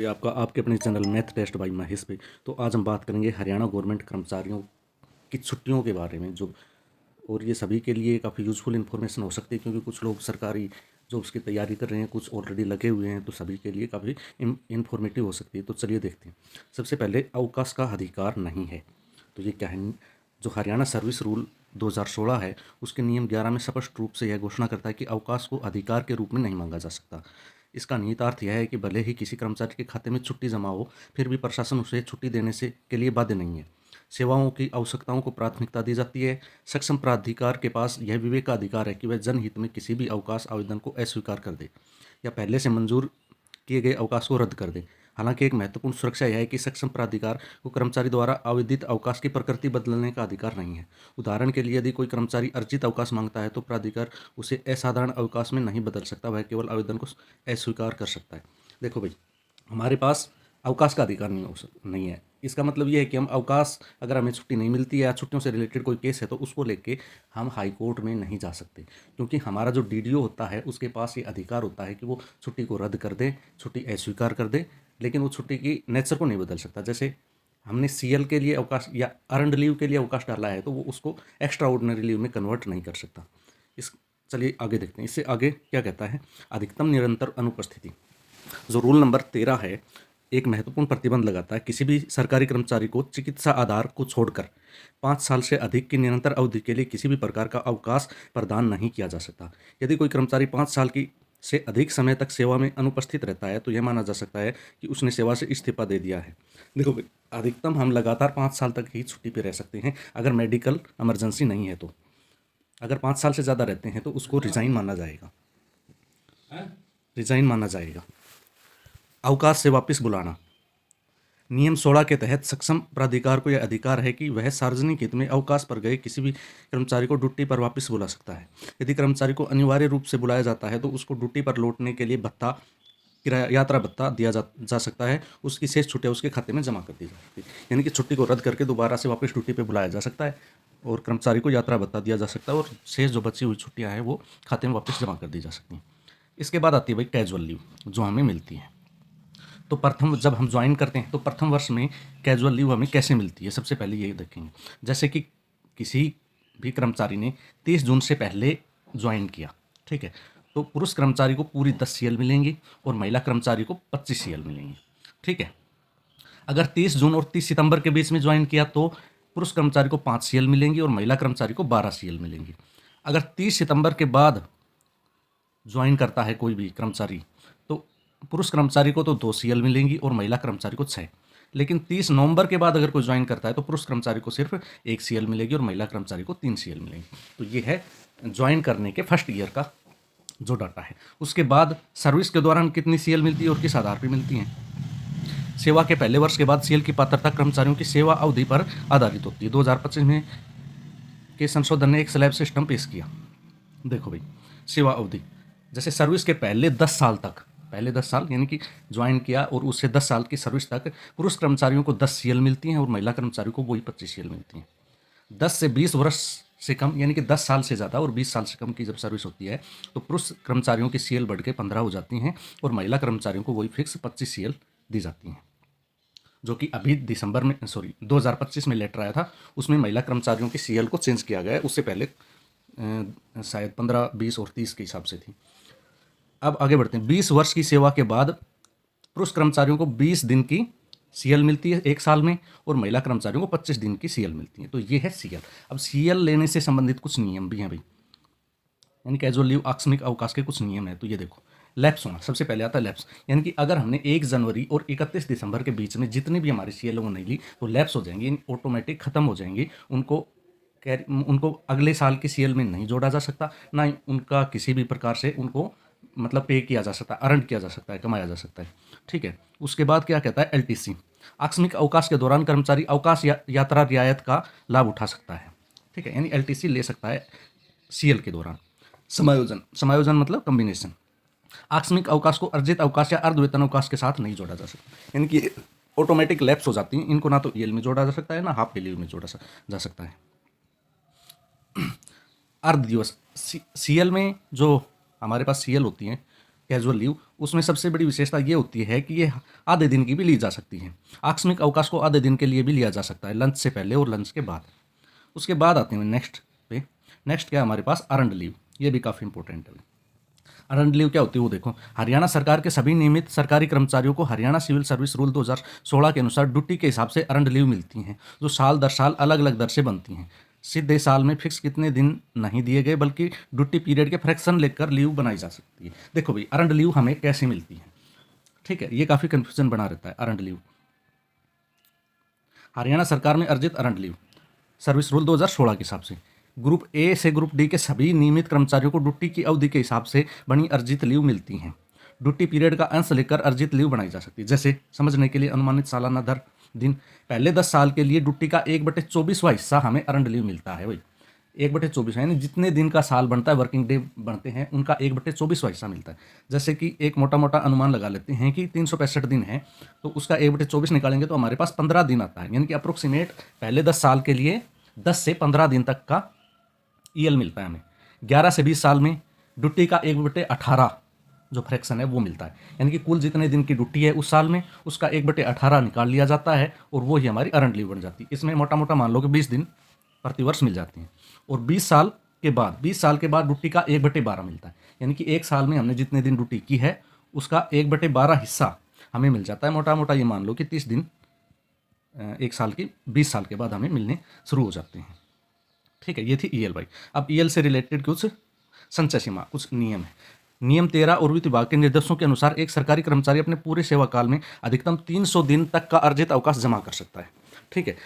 ये आपका आपके अपने channel math test by Mahesh पे। तो आज हम बात करेंगे हरियाणा गवर्नमेंट कर्मचारियों की छुट्टियों के बारे में जो, और ये सभी के लिए काफ़ी यूज़फुल इन्फॉर्मेशन हो सकती है क्योंकि कुछ लोग सरकारी जॉब्स की तैयारी कर रहे हैं, कुछ ऑलरेडी लगे हुए हैं, तो सभी के लिए काफ़ी इन्फॉर्मेटिव हो सकती है। तो चलिए देखते हैं। सबसे पहले अवकाश का अधिकार नहीं है। तो ये क्या है? जो हरियाणा सर्विस रूल 2016 है, उसके नियम 11 में स्पष्ट रूप से यह घोषणा करता है कि अवकाश को अधिकार के रूप में नहीं मांगा जा सकता। इसका निहितार्थ यह है कि भले ही किसी कर्मचारी के खाते में छुट्टी जमा हो, फिर भी प्रशासन उसे छुट्टी देने से के लिए बाध्य नहीं है। सेवाओं की आवश्यकताओं को प्राथमिकता दी जाती है। सक्षम प्राधिकार के पास यह विवेक का अधिकार है कि वह जनहित में किसी भी अवकाश आवेदन को अस्वीकार कर दे या पहले से मंजूर किए गए अवकाश को रद्द कर दे। हालांकि एक महत्वपूर्ण सुरक्षा यह है कि सक्षम प्राधिकार को कर्मचारी द्वारा आवेदित अवकाश की प्रकृति बदलने का अधिकार नहीं है। उदाहरण के लिए, यदि कोई कर्मचारी अर्जित अवकाश मांगता है तो प्राधिकार उसे असाधारण अवकाश में नहीं बदल सकता, वह केवल आवेदन को अस्वीकार कर सकता है। देखो भाई, हमारे पास अवकाश का अधिकार नहीं है। इसका मतलब ये है कि हम अवकाश, अगर हमें छुट्टी नहीं मिलती है या छुट्टियों से रिलेटेड कोई केस है तो उसको लेके हम हाई कोर्ट में नहीं जा सकते, क्योंकि हमारा जो डीडीओ होता है उसके पास ये अधिकार होता है कि वो छुट्टी को रद्द कर दे, छुट्टी अस्वीकार कर दे, लेकिन वो छुट्टी की नेचर को नहीं बदल सकता। जैसे हमने सीएल के लिए अवकाश या अर्नड लीव के लिए अवकाश डाला है तो वो उसको एक्स्ट्रा ऑर्डिनरी लीव में कन्वर्ट नहीं कर सकता। इस चलिए आगे देखते हैं। इससे आगे क्या कहता है? अधिकतम निरंतर अनुपस्थिति। जो रूल नंबर 13 है, एक महत्वपूर्ण प्रतिबंध लगाता है। किसी भी सरकारी कर्मचारी को चिकित्सा आधार को छोड़कर 5 साल से अधिक की निरंतर अवधि के लिए किसी भी प्रकार का अवकाश प्रदान नहीं किया जा सकता। यदि कोई कर्मचारी 5 साल की से अधिक समय तक सेवा में अनुपस्थित रहता है तो यह माना जा सकता है कि उसने सेवा से इस्तीफा दे दिया है। देखो भाई, अधिकतम हम लगातार 5 साल तक ही छुट्टी पे रह सकते हैं अगर मेडिकल इमरजेंसी नहीं है तो। अगर 5 साल से ज़्यादा रहते हैं तो उसको रिजाइन माना जाएगा, रिजाइन माना जाएगा। अवकाश से वापस बुलाना। नियम 16 के तहत सक्षम प्राधिकार को यह अधिकार है कि वह सार्वजनिक हित में अवकाश पर गए किसी भी कर्मचारी को ड्यूटी पर वापस बुला सकता है। यदि कर्मचारी को अनिवार्य रूप से बुलाया जाता है तो उसको ड्यूटी पर लौटने के लिए भत्ता, किराया, यात्रा भत्ता दिया जा सकता है। उसकी शेष छुट्टियाँ उसके खाते में जमा कर दी जा सकती है। यानी कि छुट्टी को रद्द करके दोबारा से वापस ड्यूटी पर बुलाया जा सकता है और कर्मचारी को यात्रा भत्ता दिया जा सकता है और शेष जो बची हुई छुट्टियाँ हैं वो खाते में वापस जमा कर दी जा सकती हैं। इसके बाद आती है भाई कैजुअल लीव, जो हमें मिलती है। तो प्रथम जब हम ज्वाइन करते हैं तो प्रथम वर्ष में कैजुअल लीव हमें कैसे मिलती है, सबसे पहले ये देखेंगे। जैसे कि किसी भी कर्मचारी ने 30 जून से पहले ज्वाइन किया, ठीक है, तो पुरुष कर्मचारी को पूरी 10 सीएल मिलेंगी और महिला कर्मचारी को 25 सीएल मिलेंगी, ठीक है। अगर 30 जून और 30 सितंबर के बीच में ज्वाइन किया तो पुरुष कर्मचारी को 5 सीएल मिलेंगी और महिला कर्मचारी को 12 सीएल मिलेंगी। अगर 30 सितंबर के बाद ज्वाइन करता है कोई भी कर्मचारी तो पुरुष कर्मचारी को तो 2 सीएल मिलेंगी और महिला कर्मचारी को 6। लेकिन 30 नवंबर के बाद अगर कोई ज्वाइन करता है तो पुरुष कर्मचारी को सिर्फ 1 सीएल मिलेगी और महिला कर्मचारी को 3 सीएल मिलेंगी। तो ये है ज्वाइन करने के फर्स्ट ईयर का जो डाटा है। उसके बाद सर्विस के दौरान कितनी सीएल मिलती है और किस आधार पर मिलती हैं। सेवा के पहले वर्ष के बाद सीएल की पात्रता कर्मचारियों की सेवा अवधि पर आधारित होती है। 2025 में के संशोधन ने एक स्लैब सिस्टम पेश किया। देखो भाई, सेवा अवधि जैसे सर्विस के पहले 10 साल तक, पहले 10 साल यानी कि ज्वाइन किया और उससे 10 साल की सर्विस तक पुरुष कर्मचारियों को 10 सीएल मिलती हैं और महिला कर्मचारियों को वही 25 सीएल मिलती हैं। 10 से 20 वर्ष से कम यानी कि 10 साल से ज़्यादा और 20 साल से कम की जब सर्विस होती है तो पुरुष कर्मचारियों की सीएल बढ़ के 15 हो जाती हैं और महिला कर्मचारियों को वही फिक्स 25 सीएल दी जाती हैं। जो कि अभी 2025 में लेटर आया था, उसमें महिला कर्मचारियों की सीएल को चेंज किया गया है। उससे पहले शायद 15, 20 और 30 के हिसाब से थी। अब आगे बढ़ते हैं। 20 वर्ष की सेवा के बाद पुरुष कर्मचारियों को 20 दिन की सीएल मिलती है 1 साल में और महिला कर्मचारियों को 25 दिन की सीएल मिलती है। तो ये है सीएल। अब सीएल लेने से संबंधित कुछ नियम भी हैं भाई, यानी कैजुअल लीव, आकस्मिक अवकाश के कुछ नियम है। तो ये देखो, लैप्स होना सबसे पहले आता है। लैप्स यानी कि अगर हमने 1 जनवरी और 31 दिसंबर के बीच में जितनी भी हमारी सीएल नहीं ली तो लैप्स हो जाएंगी, ऑटोमेटिक खत्म हो जाएंगी। उनको अगले साल की सीएल में नहीं जोड़ा जा सकता, ना ही उनका किसी भी प्रकार से उनको मतलब पे किया जा सकता है, अर्न किया जा सकता है, कमाया जा सकता है, ठीक है। उसके बाद क्या कहता है? एलटीसी, आकस्मिक अवकाश के दौरान कर्मचारी अवकाश यात्रा रियायत का लाभ उठा सकता है, ठीक है, यानी एलटीसी ले सकता है सीएल के दौरान। समायोजन मतलब कम्बिनेशन, आकस्मिक अवकाश को अर्जित अवकाश या अर्धवेतन अवकाश के साथ नहीं जोड़ा जा सकता, यानी कि ऑटोमेटिक लैप्स हो जाती हैं। इनको ना तो ईएल में जोड़ा जा सकता है ना हाफ लीव में जोड़ा जा सकता है। अर्ध दिवस, सीएल में जो हमारे पास सीएल होती हैं कैजुअल लीव, उसमें सबसे बड़ी विशेषता ये होती है कि ये आधे दिन की भी ली जा सकती है। आकस्मिक अवकाश को आधे दिन के लिए भी लिया जा सकता है, लंच से पहले और लंच के बाद। उसके बाद आते हैं नेक्स्ट पे। नेक्स्ट क्या है हमारे पास, अर्नड लीव। ये भी काफ़ी इंपॉर्टेंट है। अर्नड लीव क्या होती है वो देखो। हरियाणा सरकार के सभी नियमित सरकारी कर्मचारियों को हरियाणा सिविल सर्विस रूल 2016 के अनुसार ड्यूटी के हिसाब से अर्नड लीव मिलती हैं, जो साल दर साल अलग अलग दर से बनती हैं। सीधे साल में फिक्स कितने दिन नहीं दिए गए, बल्कि ड्यूटी पीरियड के फ्रैक्शन लेकर लीव बनाई जा सकती है। देखो भाई, अर्नड लीव हमें कैसे मिलती है, ठीक है, ये काफ़ी कन्फ्यूजन बना रहता है। अर्नड लीव, हरियाणा सरकार में अर्जित अर्नड लीव सर्विस रूल 2016 के हिसाब से ग्रुप ए से ग्रुप डी के सभी नियमित कर्मचारियों को ड्यूटी की अवधि के हिसाब से बनी अर्जित लीव मिलती हैं। ड्यूटी पीरियड का अंश लेकर अर्जित लीव बनाई जा सकती है। जैसे समझने के लिए, अनुमानित सालाना दर दिन, पहले 10 साल के लिए ड्यूटी का 1/24वां हिस्सा हमें अर्नड लीव मिलता है। भाई 1/24 यानी जितने दिन का साल बनता है, वर्किंग डे बनते हैं, उनका 1/24वां हिस्सा मिलता है। जैसे कि एक मोटा मोटा अनुमान लगा लेते हैं कि 365 दिन है, तो उसका 1/24 निकालेंगे तो हमारे पास 15 दिन आता है। यानी कि अप्रोक्सीमेट पहले 10 साल के लिए 10 से 15 दिन तक का ईएल मिलता है हमें। 11 से 20 साल में ड्यूटी का 1/18 जो फ्रैक्शन है वो मिलता है। यानी कि कुल जितने दिन की ड्यूटी है उस साल में, उसका 1/18 निकाल लिया जाता है और वो ही हमारी अर्नड लीव बन जाती है। इसमें मोटा मोटा मान लो कि 20 दिन प्रतिवर्ष मिल जाती हैं। और 20 साल के बाद ड्यूटी का 1/12 मिलता है। यानी कि एक साल में हमने जितने दिन ड्यूटी की है उसका 1/12 हिस्सा हमें मिल जाता है। मोटा मोटा ये मान लो कि 30 दिन एक साल की 20 साल के बाद हमें मिलने शुरू हो जाते हैं। ठीक है, ये थी ईएल भाई। अब ईएल से रिलेटेड कुछ संचय सीमा, कुछ नियम है। नियम 13 और वित्त विभाग के निर्देशों के अनुसार एक सरकारी कर्मचारी अपने पूरे सेवा काल में अधिकतम 300 दिन तक का अर्जित अवकाश जमा कर सकता है। ठीक है,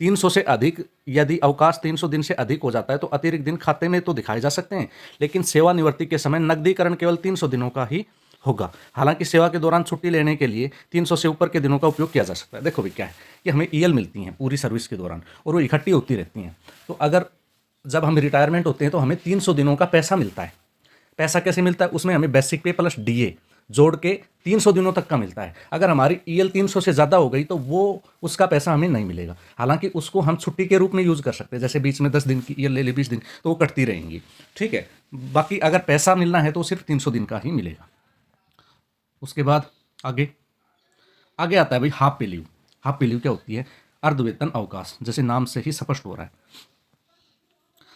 300 से अधिक, यदि अवकाश 300 दिन से अधिक हो जाता है तो अतिरिक्त दिन खाते में तो दिखाए जा सकते हैं, लेकिन सेवानिवृत्ति के समय नकदीकरण केवल 300 दिनों का ही होगा। हालांकि सेवा के दौरान छुट्टी लेने के लिए 300 से ऊपर के दिनों का उपयोग किया जा सकता है। देखो भाई क्या है कि हमें ईएल मिलती हैं पूरी सर्विस के दौरान और वो इकट्ठी होती रहती हैं। तो अगर जब हम रिटायरमेंट होते हैं तो हमें 300 दिनों का पैसा मिलता है। पैसा कैसे मिलता है, उसमें हमें बेसिक पे प्लस डीए जोड़ के 300 दिनों तक का मिलता है। अगर हमारी ईएल 300 से ज़्यादा हो गई तो वो उसका पैसा हमें नहीं मिलेगा। हालांकि उसको हम छुट्टी के रूप में यूज़ कर सकते हैं, जैसे बीच में 10 दिन की ईएल ले ली 20 दिन, तो वो कटती रहेंगी। ठीक है, बाकी अगर पैसा मिलना है तो सिर्फ 300 दिन का ही मिलेगा। उसके बाद आगे आता है भाई हाफ पे लीव। हाफ पे लीव क्या होती है, अर्धवेतन अवकाश, जैसे नाम से ही स्पष्ट हो रहा है।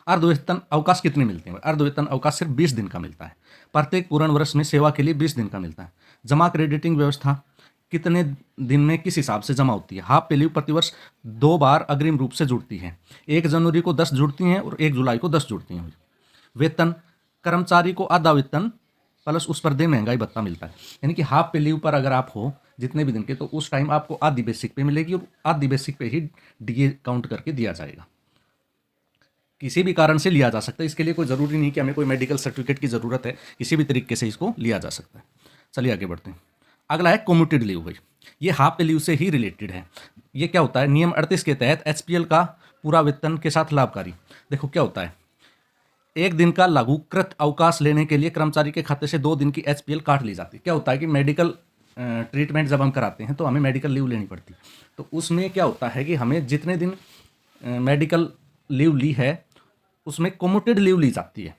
अर्धवेतन अवकाश कितने मिलते हैं, अर्धवेतन अवकाश सिर्फ 20 दिन का मिलता है। प्रत्येक पूर्ण वर्ष में सेवा के लिए 20 दिन का मिलता है। जमा क्रेडिटिंग व्यवस्था कितने दिन में किस हिसाब से जमा होती है। हाफ पे लीव प्रतिवर्ष 2 बार अग्रिम रूप से जुड़ती है। 1 जनवरी को 10 जुड़ती हैं और 1 जुलाई को 10 जुड़ती हैं। वेतन, कर्मचारी को आधा वेतन प्लस उस पर दे महंगाई भत्ता मिलता है। यानी कि हाफ पे लीव पर अगर आप हो जितने भी दिन के, तो उस टाइम आपको आधी बेसिक पे मिलेगी और आधी बेसिक पे ही डीए काउंट करके दिया जाएगा। किसी भी कारण से लिया जा सकता है, इसके लिए कोई ज़रूरी नहीं कि हमें कोई मेडिकल सर्टिफिकेट की ज़रूरत है, किसी भी तरीके से इसको लिया जा सकता है। चलिए आगे बढ़ते हैं। अगला है कम्यूटेड लीव। भाई ये हाफ पे लीव से ही रिलेटेड है। ये क्या होता है, नियम 38 के तहत एचपीएल का पूरा वेतन के साथ लाभकारी। देखो क्या होता है, 1 दिन का लघुकृत अवकाश लेने के लिए कर्मचारी के खाते से 2 दिन की एचपीएल काट ली जाती है। क्या होता है कि मेडिकल ट्रीटमेंट जब हम कराते हैं तो हमें मेडिकल लीव लेनी पड़ती है। तो उसमें क्या होता है कि हमें जितने दिन मेडिकल लीव ली है उसमें कम्यूटेड लीव ली जाती है।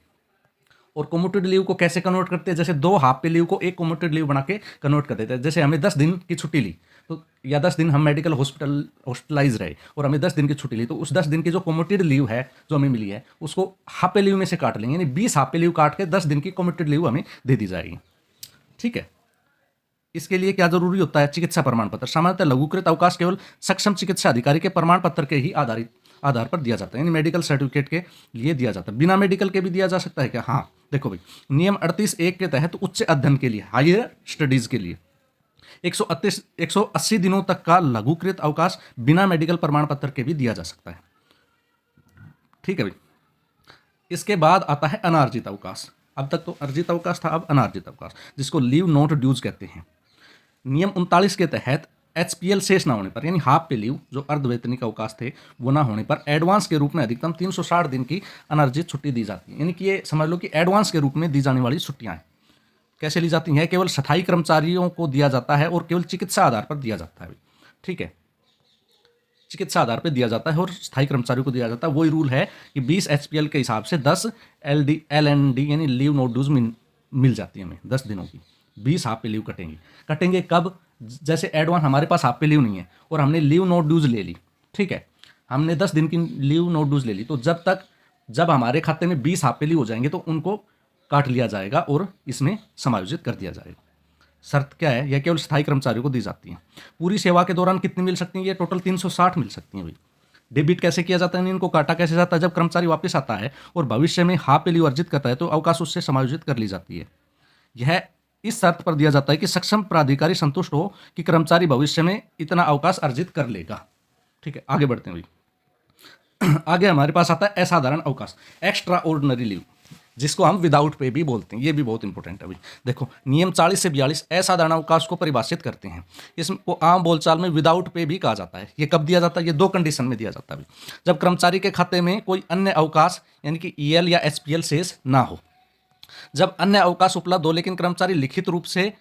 और कम्यूटेड लीव को कैसे कन्वर्ट करते हैं, जैसे 2 हाफ पे लीव को एक कम्यूटेड लीव बना के कन्वर्ट कर देते हैं। जैसे हमें 10 दिन की छुट्टी ली तो, या 10 दिन हम मेडिकल हॉस्पिटलाइज रहे और हमें 10 दिन की छुट्टी ली, तो उस 10 दिन की जो कम्यूटेड लीव है जो हमें मिली है उसको हाफ पे लीव में से काट लेंगे। यानी 20 हाफ पे लीव काट के 10 दिन की कम्यूटेड लीव हमें दे दी जाएगी। ठीक है, इसके लिए क्या जरूरी होता है, चिकित्सा प्रमाण पत्र। सामान्यतः लघुकृत अवकाश केवल सक्षम चिकित्सा अधिकारी के प्रमाण पत्र के ही आधार पर दिया जाता है। यानी मेडिकल सर्टिफिकेट के लिए दिया जाता है। बिना मेडिकल के भी दिया जा सकता है क्या, हाँ। देखो भाई, नियम 38(1) के तहत उच्च अध्ययन के लिए, हायर स्टडीज के लिए 180 दिनों तक का लघुकृत अवकाश बिना मेडिकल प्रमाण पत्र के भी दिया जा सकता है। ठीक है भाई, इसके बाद आता है अनार्जित अवकाश। अब तक तो अर्जित अवकाश था, अब अनार्जित अवकाश, जिसको लीव नॉट ड्यूज कहते हैं। नियम 39 के तहत एचपीएल शेष ना होने पर, यानी हाफ पे लीव जो अर्धवेतनिक अवकाश थे वो ना होने पर एडवांस के रूप में अधिकतम 360 दिन की अनर्जित छुट्टी दी जाती है। यानी कि ये समझ लो कि एडवांस के रूप में दी जाने वाली छुट्टियां हैं। कैसे ली जाती हैं, केवल स्थायी कर्मचारियों को दिया जाता है और केवल चिकित्सा आधार पर दिया जाता है। ठीक है, चिकित्सा आधार पर दिया जाता है और स्थायी कर्मचारियों को दिया जाता है। वही रूल है कि 20 एचपीएल के हिसाब से 10 एलएनडी यानी लीव नॉट ड्यूज मिल जाती है हमें 10 दिनों की। 20 हाफ पे लीव कटेंगे कब? जैसे एडवांस हमारे पास हाफ पे लीव नहीं है और हमने लीव नो ड्यूज ले ली, ठीक है, हमने 10 दिन की लीव नो ड्यूज ले ली, तो जब हमारे खाते में 20 हाफ पे लीव हो जाएंगे तो उनको काट लिया जाएगा और इसमें समायोजित कर दिया जाएगा। शर्त क्या है? यह केवल स्थायी कर्मचारियों को दी जाती है। पूरी सेवा के दौरान कितनी मिल सकती है? ये टोटल 360 मिल सकती हैं भाई। डेबिट कैसे किया जाता है, इनको काटा कैसे जाता है? जब कर्मचारी वापस आता है और भविष्य में हाफ पे लीव अर्जित करता है तो अवकाश उससे समायोजित कर ली जाती है। यह इस शर्त पर दिया जाता है कि सक्षम प्राधिकारी संतुष्ट हो कि कर्मचारी भविष्य में इतना अवकाश अर्जित कर लेगा। ठीक है, आगे बढ़ते हैं भाई। आगे हमारे पास आता है असाधारण अवकाश, एक्स्ट्रा ऑर्डिनरी लीव, जिसको हम विदाउट पे भी बोलते हैं। ये भी बहुत इंपॉर्टेंट है भाई। देखो, नियम 40 से 42 असाधारण अवकाश को परिभाषित करते हैं। इसको आम बोलचाल में विदाउट पे भी कहा जाता है। ये कब दिया जाता है? ये 2 कंडीशन में दिया जाता है भाई। जब कर्मचारी के खाते में कोई अन्य अवकाश यानी कि ईएल या एचपीएल शेष ना हो, जब अन्य अवकाश उपलब्ध हो लेकिन कर्मचारी लिखित रूप से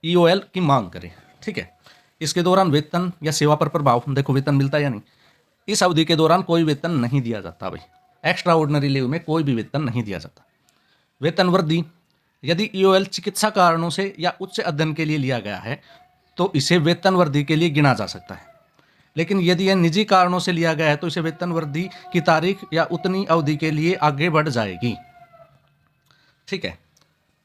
ईओएल की मांग करे, ठीक है। इसके दौरान वेतन या सेवा पर प्रभाव, देखो वेतन मिलता है या नहीं, इस अवधि के दौरान कोई वेतन नहीं दिया जाता भाई। एक्स्ट्रा ऑर्डिनरी लीव में कोई भी वेतन नहीं दिया जाता। वेतन वृद्धि, यदि ईओएल चिकित्सा कारणों से या उच्च अध्ययन के लिए लिया गया है तो इसे वेतन वृद्धि के लिए गिना जा सकता है, लेकिन यदि यह निजी कारणों से लिया गया है तो इसे वेतन वृद्धि की तारीख या उतनी अवधि के लिए आगे बढ़ जाएगी, ठीक है।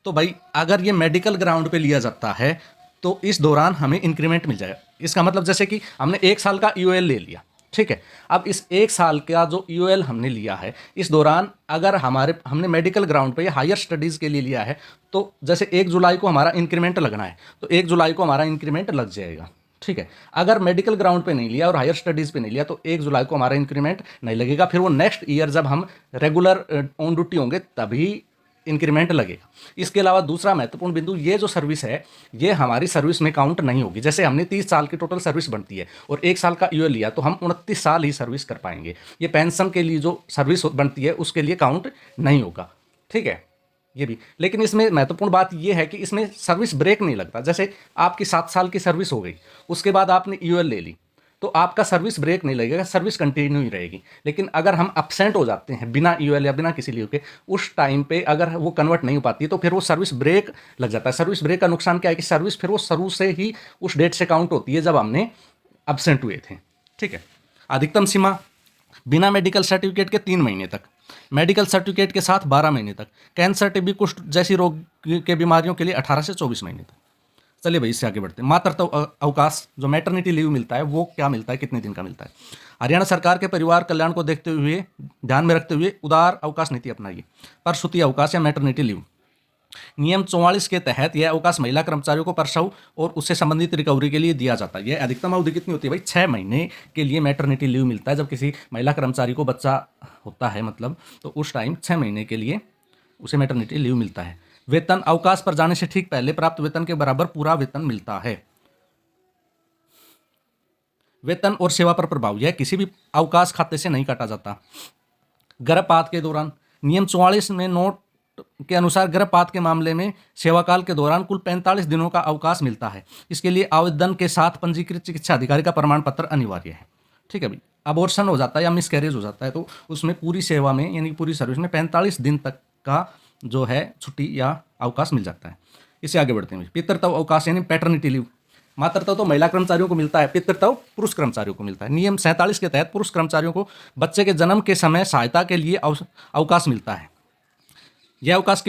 तो भाई अगर ये मेडिकल ग्राउंड पे लिया जाता है तो इस दौरान हमें इंक्रीमेंट मिल जाएगा। इसका मतलब जैसे कि हमने 1 साल का ईओएल ले लिया, ठीक है। अब इस 1 साल का जो ईओएल हमने लिया है, इस दौरान अगर हमने मेडिकल ग्राउंड पे या हायर स्टडीज़ के लिए लिया है तो जैसे 1 जुलाई को हमारा इंक्रीमेंट लगना है तो 1 जुलाई को हमारा इंक्रीमेंट लग जाएगा, ठीक है। अगर मेडिकल ग्राउंड पे नहीं लिया और हायर स्टडीज़ पे नहीं लिया तो 1 जुलाई को हमारा इंक्रीमेंट नहीं लगेगा। फिर वो नेक्स्ट ईयर जब हम रेगुलर ऑन ड्यूटी होंगे तभी इंक्रीमेंट लगेगा। इसके अलावा दूसरा महत्वपूर्ण बिंदु, ये जो सर्विस है ये हमारी सर्विस में काउंट नहीं होगी। जैसे हमने 30 साल की टोटल सर्विस बनती है और 1 साल का ईओएल लिया तो हम 29 साल ही सर्विस कर पाएंगे। ये पेंशन के लिए जो सर्विस बनती है उसके लिए काउंट नहीं होगा, ठीक है। ये भी, लेकिन इसमें महत्वपूर्ण बात ये है कि इसमें सर्विस ब्रेक नहीं लगता। जैसे आपकी 7 साल की सर्विस हो गई, उसके बाद आपने ईओएल ले ली तो आपका सर्विस ब्रेक नहीं लगेगा, सर्विस कंटिन्यू ही रहेगी। लेकिन अगर हम अपसेंट हो जाते हैं बिना ईओएल या बिना किसी लीव के, उस टाइम पे अगर वो कन्वर्ट नहीं हो पाती तो फिर वो सर्विस ब्रेक लग जाता है। सर्विस ब्रेक का नुकसान क्या है कि सर्विस फिर वो शुरू से ही उस डेट से काउंट होती है जब हमने अपसेंट हुए थे, ठीक है। अधिकतम सीमा, बिना मेडिकल सर्टिफिकेट के 3 महीने तक, मेडिकल सर्टिफिकेट के साथ 12 महीने तक, कैंसर, टीबी, कुष्ठ जैसी रोग के बीमारियों के लिए 18 से 24 महीने तक। चलिए भाई इससे आगे बढ़ते हैं। मातृत्व अवकाश, जो मैटरनिटी लीव मिलता है वो क्या मिलता है, कितने दिन का मिलता है? हरियाणा सरकार के परिवार कल्याण को देखते हुए, ध्यान में रखते हुए उदार अवकाश नीति अपनाई। प्रसूति अवकाश या मैटरनिटी लीव, नियम 44 के तहत यह अवकाश महिला कर्मचारियों को प्रसव और उससे संबंधित रिकवरी के लिए दिया जाता है। यह अधिकतम अवधि कितनी होती है भाई? 6 महीने के लिए मैटरनिटी लीव मिलता है। जब किसी महिला कर्मचारी को बच्चा होता है मतलब, तो उस टाइम 6 महीने के लिए उसे मैटरनिटी लीव मिलता है। वेतन, अवकाश पर जाने से ठीक पहले प्राप्त वेतन के बराबर पूरा वेतन मिलता है। वेतन और सेवा पर प्रभाव, यह किसी भी अवकाश खाते से नहीं काटा जाता। गर्भपात के दौरान, नियम 44 में नोट के अनुसार गर्भपात के मामले में सेवाकाल के दौरान कुल 45 दिनों का अवकाश मिलता है। इसके लिए आवेदन के साथ पंजीकृत चिकित्सा अधिकारी का प्रमाण पत्र अनिवार्य है, ठीक है भाई। अबॉर्शन हो जाता है या मिसकैरेज हो जाता है तो उसमें पूरी सेवा में यानी पूरी सर्विस में 45 दिन तक का जो है छुट्टी या अवकाश मिल जाता है। इससे आगे बढ़ते हैं। पितृत्व अवकाश यानी पैटर्निटी लीव, मातृत्व तो महिला कर्मचारियों को मिलता है, पितृत्व पुरुष कर्मचारियों को मिलता है। नियम 47 के तहत पुरुष कर्मचारियों को बच्चे के जन्म के समय सहायता के लिए अवकाश मिलता है। यह अवकाश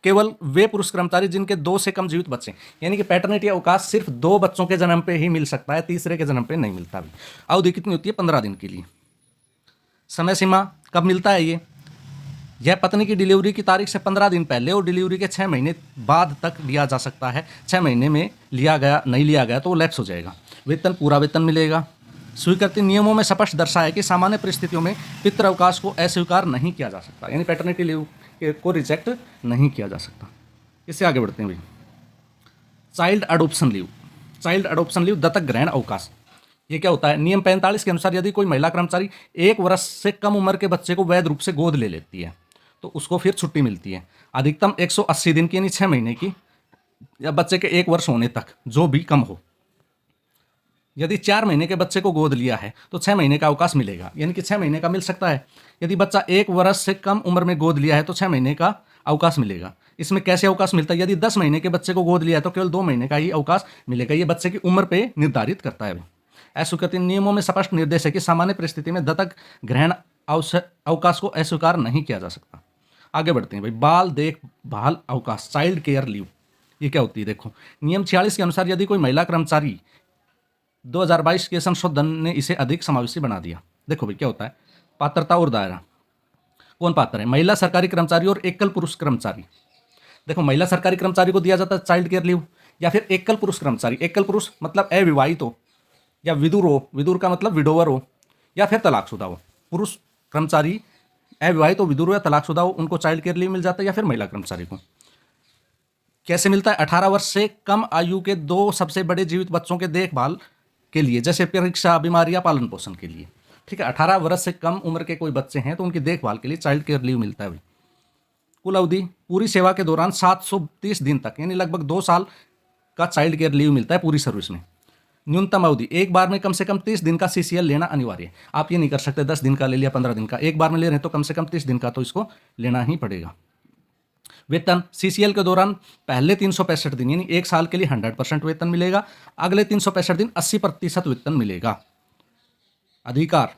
केवल वे पुरुष कर्मचारी जिनके 2 से कम जीवित बच्चे, यानी कि पैटर्निटी अवकाश सिर्फ 2 बच्चों के जन्म पे ही मिल सकता है, तीसरे के जन्म पे नहीं मिलता। अवधि कितनी होती है? 15 दिन के लिए। समय सीमा कब मिलता है ये? यह पत्नी की डिलीवरी की तारीख से 15 दिन पहले और डिलीवरी के 6 महीने बाद तक लिया जा सकता है। 6 महीने में नहीं लिया गया तो वो लैप्स हो जाएगा। वेतन, पूरा वेतन मिलेगा। स्वीकृति, नियमों में स्पष्ट दर्शाया है कि सामान्य परिस्थितियों में पितृ अवकाश को अस्वीकार नहीं किया जा सकता, यानी पैटर्निटी लीव को रिजेक्ट नहीं किया जा सकता। इससे आगे बढ़ते हैं भाई। Child adoption leave, child adoption leave दत्तक ग्रहण अवकाश, ये क्या होता है? नियम 45 के अनुसार यदि कोई महिला कर्मचारी 1 वर्ष से कम उम्र के बच्चे को वैध रूप से गोद ले लेती है तो उसको फिर छुट्टी मिलती है। अधिकतम 180 दिन की यानी 6 महीने की, या बच्चे के 1 वर्ष होने तक, जो भी कम हो। यदि 4 महीने के बच्चे को गोद लिया है तो 6 महीने का अवकाश मिलेगा, यानी कि 6 महीने का मिल सकता है। यदि बच्चा 1 वर्ष से कम उम्र में गोद लिया है तो 6 महीने का अवकाश मिलेगा। इसमें कैसे अवकाश मिलता है? यदि 10 महीने के बच्चे को गोद लिया है तो केवल 2 महीने का ही अवकाश मिलेगा। ये बच्चे की उम्र पे निर्धारित करता है। अस्वीकृति नियमों में स्पष्ट निर्देश है कि सामान्य परिस्थिति में दत्तक ग्रहण अवकाश को अस्वीकार नहीं किया जा सकता। आगे बढ़ते हैं भाई, बाल देखभाल अवकाश, चाइल्ड केयर लीव, ये क्या होती है? देखो, नियम 46 के अनुसार यदि कोई महिला कर्मचारी 2022 के संशोधन ने इसे अधिक समावेशी बना दिया। देखो भाई क्या होता है, पात्रता और दायरा। कौन पात्र है? महिला सरकारी कर्मचारी और एकल पुरुष कर्मचारी। देखो, महिला सरकारी कर्मचारी को दिया जाता है चाइल्ड केयर लीव, या फिर एकल पुरुष कर्मचारी। एकल पुरुष मतलब अविवाहित हो, या विदुर हो, विदुर का मतलब विडोवर हो, या फिर तलाकशुदा हो। पुरुष कर्मचारी अविवाहित हो, विदुर हो या तलाकशुदा हो, उनको चाइल्ड केयर लीव मिल जाता है, या फिर महिला कर्मचारी को। कैसे मिलता है? 18 वर्ष से कम आयु के 2 सबसे बड़े जीवित बच्चों के देखभाल के लिए, जैसे परीक्षा, बीमारी या पालन पोषण के लिए। ठीक है, 18 वर्ष से कम उम्र के कोई बच्चे हैं तो उनकी देखभाल के लिए चाइल्ड केयर लीव मिलता है भाई। कुल अवधि पूरी सेवा के दौरान 730 दिन तक, यानी लगभग 2 साल का चाइल्ड केयर लीव मिलता है पूरी सर्विस में। न्यूनतम अवधि, एक बार में कम से कम 30 दिन का CCL लेना अनिवार्य है। आप ये नहीं कर सकते 10 दिन का ले लिया, 15 दिन का। एक बार में ले रहे हैं तो कम से कम 30 दिन का तो इसको लेना ही पड़ेगा। वेतन, CCL के दौरान पहले 365 दिन यानी एक साल के लिए 100% वेतन मिलेगा, अगले 365 दिन 80% वेतन मिलेगा। अधिकार,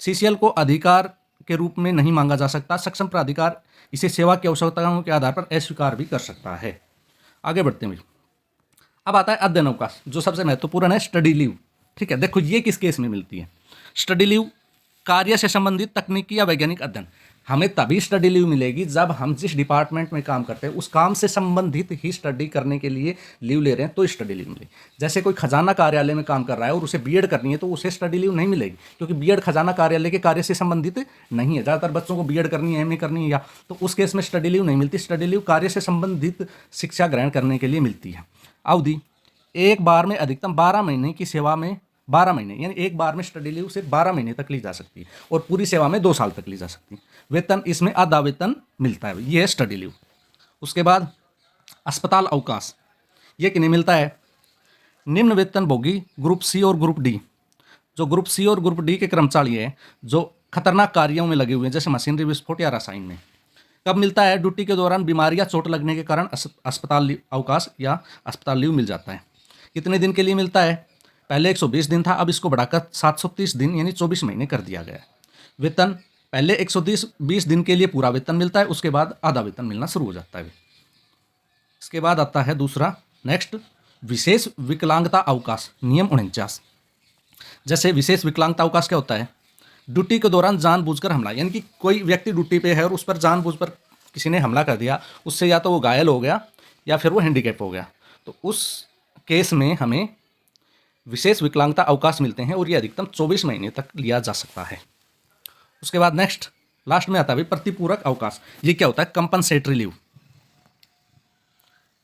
CCL को अधिकार के रूप में नहीं मांगा जा सकता। सक्षम प्राधिकार इसे सेवा की आवश्यकताओं के आधार पर अस्वीकार भी कर सकता है। आगे बढ़ते हैं। अब आता है अध्ययन अवकाश, जो सबसे महत्वपूर्ण है, स्टडी लीव। ठीक है, देखो ये किस केस में मिलती है? स्टडी लीव कार्य से संबंधित तकनीकी या वैज्ञानिक अध्ययन। हमें तभी स्टडी लीव मिलेगी जब हम जिस डिपार्टमेंट में काम करते हैं उस काम से संबंधित ही स्टडी करने के लिए लीव ले रहे हैं तो स्टडी लीव मिलेगी। जैसे कोई खजाना कार्यालय में काम कर रहा है और उसे बीएड करनी है तो उसे स्टडी लीव नहीं मिलेगी, क्योंकि बीएड खजाना कार्यालय के कार्य से संबंधित नहीं है। ज़्यादातर बच्चों को बीएड करनी है, MA करनी है, या तो उस केस में स्टडी लीव नहीं मिलती। स्टडी लीव कार्य से संबंधित शिक्षा ग्रहण करने के लिए मिलती है। अवधि, एक बार में अधिकतम 12 महीने की सेवा में 12 महीने, यानी एक बार में स्टडी लीव सिर्फ 12 महीने तक ली जा सकती है, और पूरी सेवा में 2 साल तक ली जा सकती है। वेतन, इसमें आधा वेतन मिलता है, ये है स्टडी लीव। उसके बाद अस्पताल अवकाश, ये किन्हें मिलता है? निम्न वेतन भोगी ग्रुप C और ग्रुप D। जो ग्रुप C और ग्रुप D के कर्मचारी हैं जो खतरनाक कार्यों में लगे हुए हैं, जैसे मशीनरी, विस्फोट या रसायन में। कब मिलता है? ड्यूटी के दौरान बीमारी या चोट लगने के कारण अस्पताल अवकाश या अस्पताल लीव मिल जाता है। कितने दिन के लिए मिलता है? पहले 120 दिन था, अब इसको बढ़ाकर 730 दिन यानी 24 महीने कर दिया गया है। वेतन, पहले 120 दिन के लिए पूरा वेतन मिलता है, उसके बाद आधा वेतन मिलना शुरू हो जाता है। इसके बाद आता है दूसरा, नेक्स्ट, विशेष विकलांगता अवकाश, नियम 49। जैसे विशेष विकलांगता अवकाश क्या होता है? ड्यूटी के दौरान जानबूझकर हमला, यानी कि कोई व्यक्ति ड्यूटी पे है और उस पर जानबूझकर किसी ने हमला कर दिया, उससे या तो वो घायल हो गया या फिर वो हैंडीकैप हो गया, तो उस केस में हमें विशेष विकलांगता अवकाश मिलते हैं और ये अधिकतम 24 महीने तक लिया जा सकता है। उसके बाद नेक्स्ट, लास्ट में आता है प्रतिपूरक अवकाश। ये क्या होता है? Compensatory leave.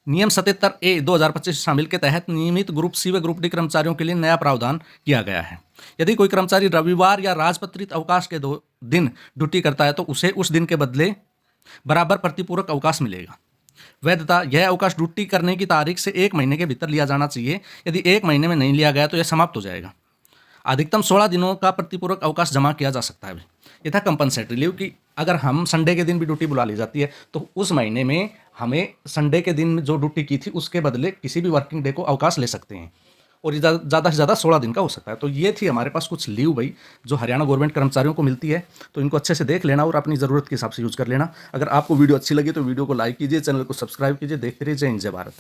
नियम 77A 2025 शामिल के तहत नियमित ग्रुप C व ग्रुप D कर्मचारियों के लिए नया प्रावधान किया गया है। यदि कोई कर्मचारी रविवार या राजपत्रित अवकाश के 2 दिन ड्यूटी करता है तो उसे उस दिन के बदले बराबर प्रतिपूरक अवकाश मिलेगा। वैधता, यह अवकाश ड्यूटी करने की तारीख से 1 महीने के भीतर लिया जाना चाहिए। यदि 1 महीने में नहीं लिया गया तो यह समाप्त हो जाएगा। अधिकतम 16 दिनों का प्रतिपूरक अवकाश जमा किया जा सकता है। ये था कंपनसेटरी लीव की अगर हम संडे के दिन भी ड्यूटी बुला ली जाती है तो उस महीने में हमें संडे के दिन जो ड्यूटी की थी उसके बदले किसी भी वर्किंग डे को अवकाश ले सकते हैं, और ज़्यादा से ज़्यादा 16 दिन का हो सकता है। तो ये थी हमारे पास कुछ लीव भाई जो हरियाणा गवर्नमेंट कर्मचारियों को मिलती है, तो इनको अच्छे से देख लेना और अपनी ज़रूरत के हिसाब से यूज़ कर लेना। अगर आपको वीडियो अच्छी लगी तो वीडियो को लाइक कीजिए, चैनल को सब्सक्राइब कीजिए। देखते रहिए। जय हिंद, जय भारत।